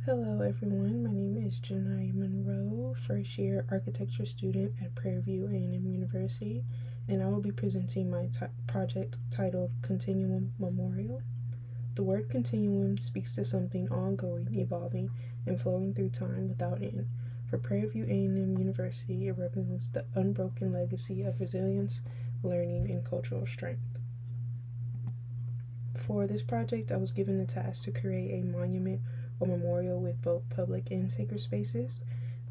Hello everyone, my name is Janya Monroe, first year architecture student at Prairie View A&M University, and I will be presenting my project titled Continuum Memorial. The word continuum speaks to something ongoing, evolving, and flowing through time without end. For Prairie View A&M University, it represents the unbroken legacy of resilience, learning, and cultural strength. For this project, I was given the task to create a monument or memorial with both public and sacred spaces.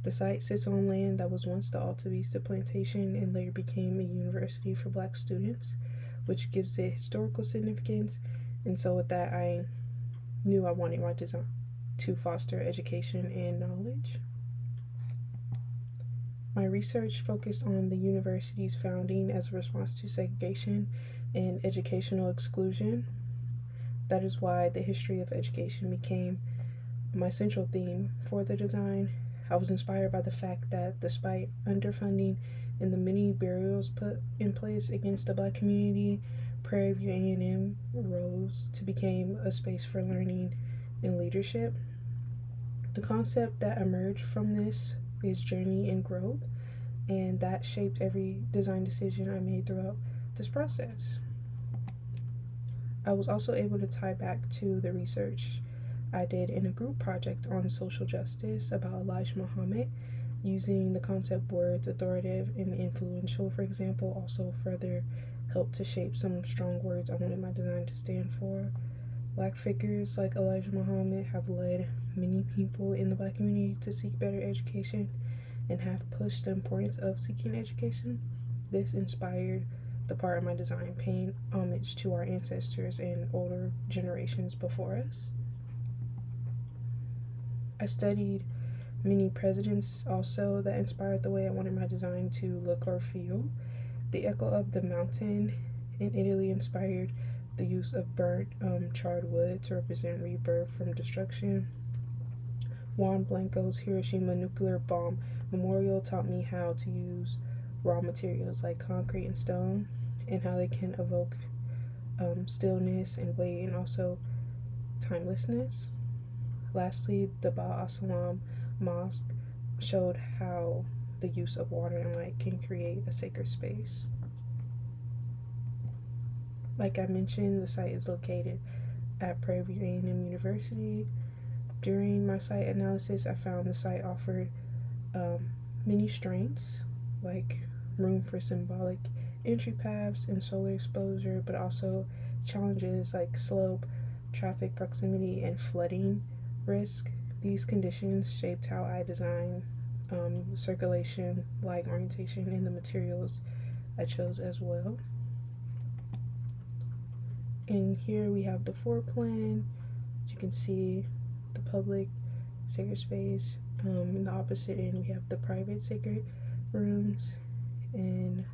The site sits on land that was once the Alta Vista Plantation and later became a university for Black students, which gives it historical significance. And so, with that, I knew I wanted my design to foster education and knowledge. My research focused on the university's founding as a response to segregation and educational exclusion. That is why the history of education became my central theme for the design. I was inspired by the fact that despite underfunding and the many barriers put in place against the Black community, Prairie View A&M rose to become a space for learning and leadership. The concept that emerged from this is journey and growth, and that shaped every design decision I made throughout this process. I was also able to tie back to the research I did in a group project on social justice about Elijah Muhammad, using the concept words authoritative and influential, for example, also further helped to shape some strong words I wanted my design to stand for. Black figures like Elijah Muhammad have led many people in the Black community to seek better education and have pushed the importance of seeking education. This inspired the part of my design paying homage to our ancestors and older generations before us. I studied many presidents also that inspired the way I wanted my design to look or feel. The echo of the mountain in Italy inspired the use of burnt charred wood to represent rebirth from destruction. Juan Blanco's Hiroshima nuclear bomb memorial taught me how to use raw materials like concrete and stone and how they can evoke stillness and weight and also timelessness. Lastly, the Ba Asalam Mosque showed how the use of water and light can create a sacred space. Like I mentioned, the site is located at Prairie View A&M University. During my site analysis, I found the site offered many strengths, like room for symbolic entry paths and solar exposure, but also challenges like slope, traffic proximity, and flooding risk. These conditions shaped how I designed circulation, light orientation, and the materials I chose as well. And here we have the floor plan. As you can see, the public sacred space. In the opposite end, we have the private sacred rooms and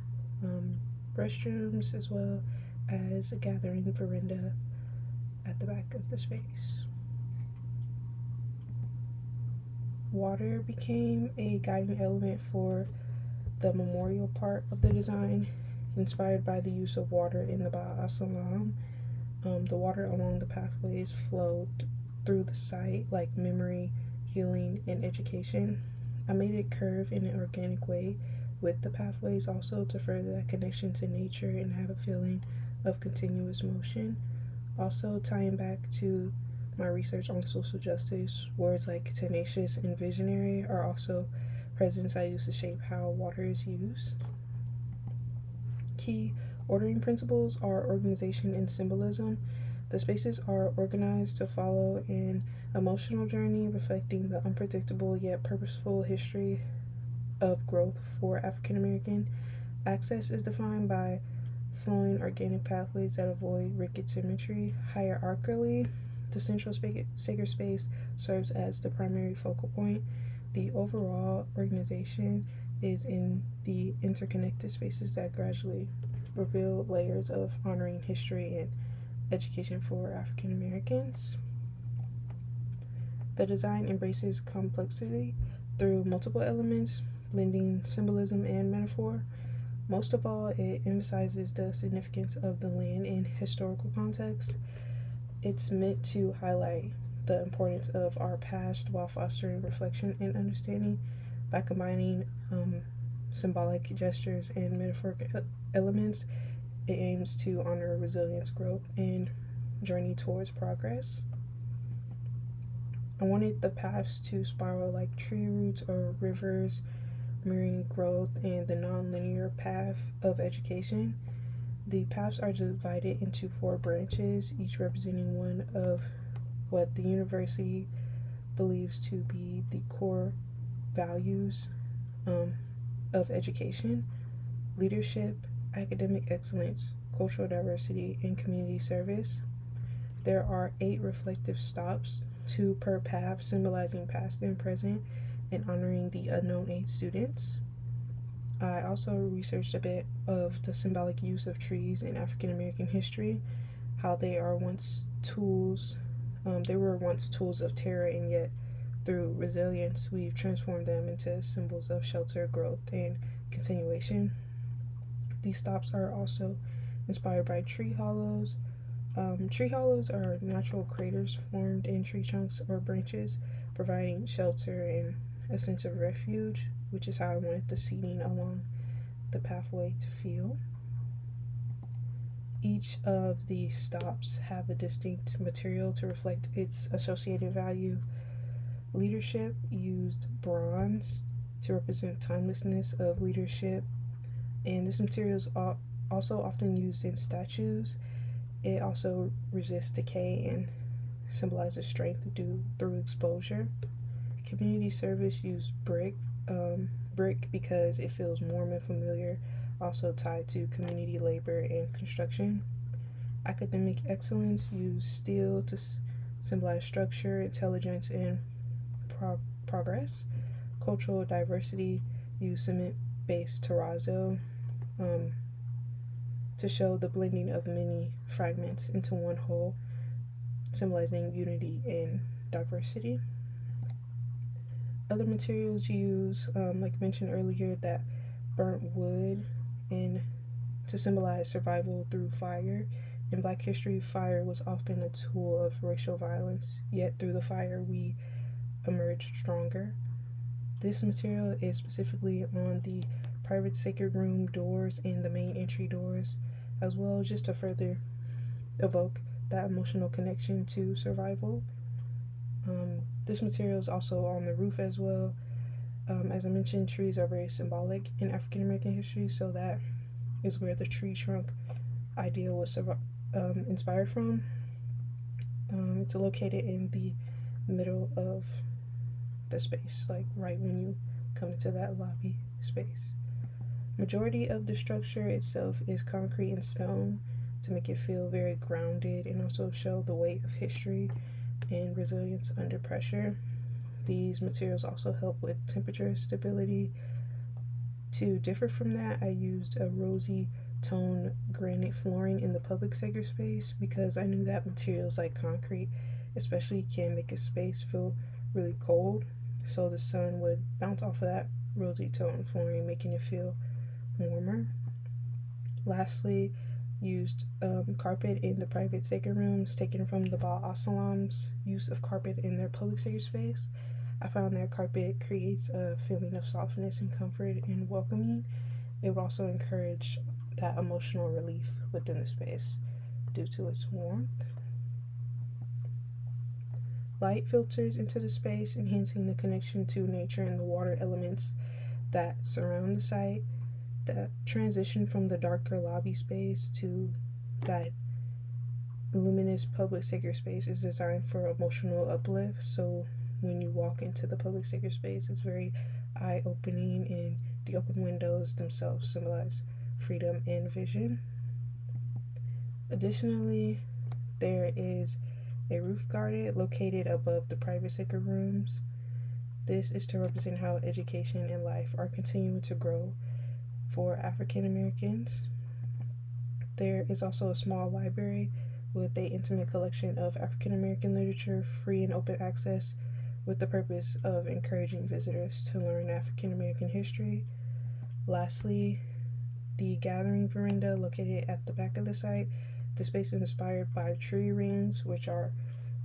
restrooms, as well as a gathering veranda at the back of the space. Water became a guiding element for the memorial part of the design, inspired by the use of water in the Ba'a Salam. The water along the pathways flowed through the site like memory, healing, and education. I made it curve in an organic way with the pathways also to further that connection to nature and have a feeling of continuous motion. Also, tying back to my research on social justice, words like tenacious and visionary are also presents I use to shape how water is used. Key ordering principles are organization and symbolism. The spaces are organized to follow an emotional journey reflecting the unpredictable yet purposeful history of growth for African American. Access is defined by flowing organic pathways that avoid rickety symmetry. Hierarchically, the central sacred space serves as the primary focal point. The overall organization is in the interconnected spaces that gradually reveal layers of honoring history and education for African Americans. The design embraces complexity through multiple elements, blending symbolism and metaphor. Most of all, it emphasizes the significance of the land in historical context. It's meant to highlight the importance of our past while fostering reflection and understanding by combining symbolic gestures and metaphoric elements. It aims to honor resilience, growth, and journey towards progress. I wanted the paths to spiral like tree roots or rivers, mirroring growth and the non-linear path of education. The paths are divided into 4 branches, each representing one of what the university believes to be the core values of education: leadership, academic excellence, cultural diversity, and community service. There are 8 reflective stops, 2 per path, symbolizing past and present and honoring the unknown 8 students. I also researched a bit of the symbolic use of trees in African American history, how they were once tools of terror, and yet through resilience we've transformed them into symbols of shelter, growth, and continuation. These stops are also inspired by tree hollows. Tree hollows are natural craters formed in tree trunks or branches, providing shelter and a sense of refuge, which is how I wanted the seating along the pathway to feel. Each of the stops have a distinct material to reflect its associated value. Leadership used bronze to represent timelessness of leadership, and this material is also often used in statues. It also resists decay and symbolizes strength through exposure. Community service used brick because it feels warm and familiar, also tied to community labor and construction. Academic excellence used steel to symbolize structure, intelligence, and progress. Cultural diversity used cement-based terrazzo to show the blending of many fragments into one whole, symbolizing unity and diversity. Other materials used, like mentioned earlier, that burnt wood and to symbolize survival through fire. In Black history, fire was often a tool of racial violence, yet through the fire we emerged stronger. This material is specifically on the private sacred room doors and the main entry doors, as well, just to further evoke that emotional connection to survival. This material is also on the roof as well. As I mentioned, trees are very symbolic in African American history, so that is where the tree trunk idea was inspired from. It's located in the middle of the space, like right when you come into that lobby space. Majority of the structure itself is concrete and stone to make it feel very grounded and also show the weight of history and resilience under pressure. These materials also help with temperature stability. To differ from that, I used a rosy tone granite flooring in the public sacred space because I knew that materials like concrete especially can make a space feel really cold, so the sun would bounce off of that rosy tone flooring, making it feel warmer. Lastly, used carpet in the private sacred rooms, taken from the Ba Asalam's use of carpet in their public sacred space. I found that carpet creates a feeling of softness and comfort and welcoming. It would also encourage that emotional relief within the space due to its warmth. Light filters into the space, enhancing the connection to nature and the water elements that surround the site. The transition from the darker lobby space to that luminous public sacred space is designed for emotional uplift. So when you walk into the public sacred space, it's very eye-opening, and the open windows themselves symbolize freedom and vision. Additionally, there is a roof garden located above the private sacred rooms. This is to represent how education and life are continuing to grow for African Americans. There is also a small library with an intimate collection of African American literature, free and open access, with the purpose of encouraging visitors to learn African American history. Lastly, the gathering veranda located at the back of the site. The space is inspired by tree rings, which are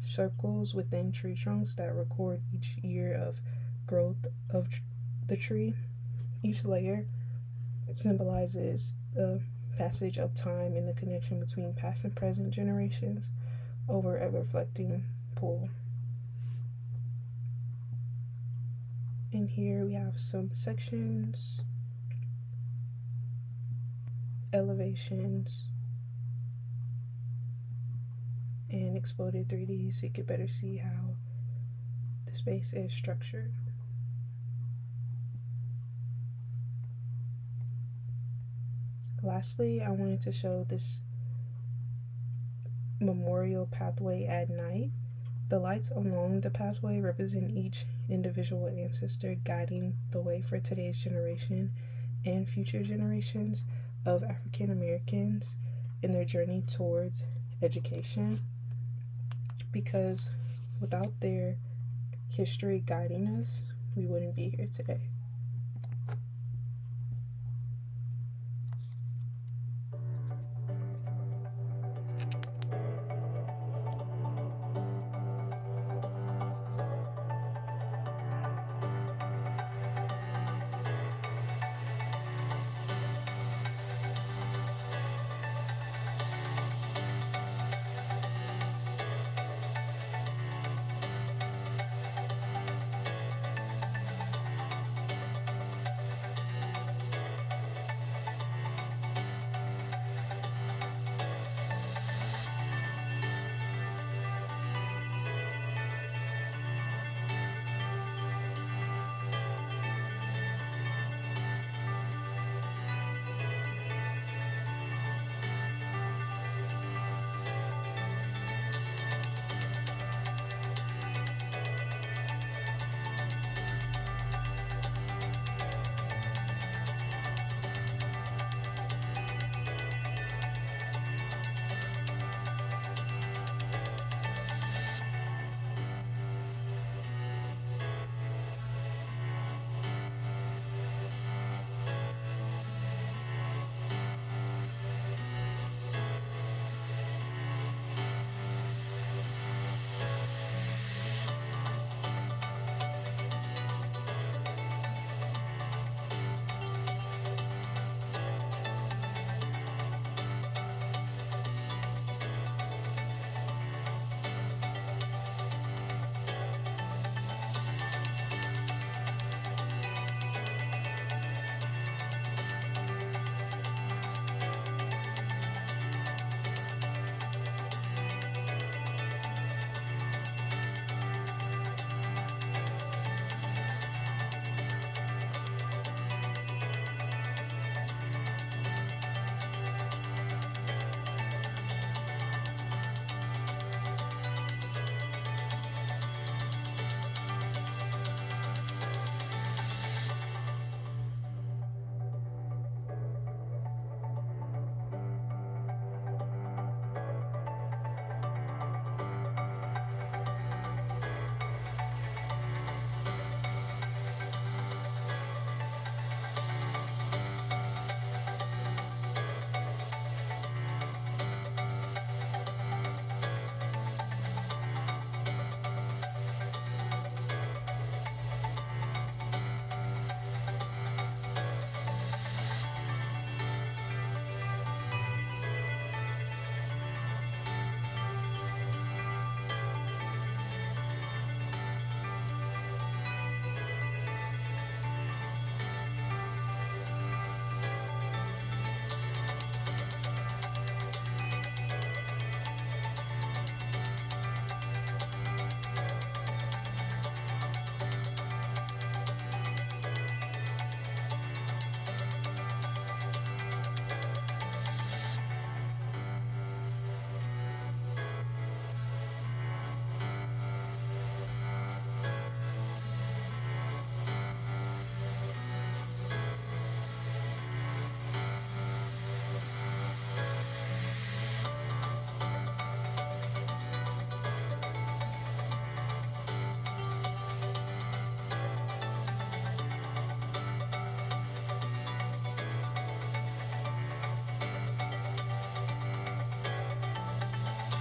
circles within tree trunks that record each year of growth of the tree. Each layer symbolizes the passage of time and the connection between past and present generations over a reflecting pool. And here we have some sections, elevations, and exploded 3D so you could better see how the space is structured. Lastly, I wanted to show this memorial pathway at night. The lights along the pathway represent each individual ancestor guiding the way for today's generation and future generations of African Americans in their journey towards education, because without their history guiding us, we wouldn't be here today.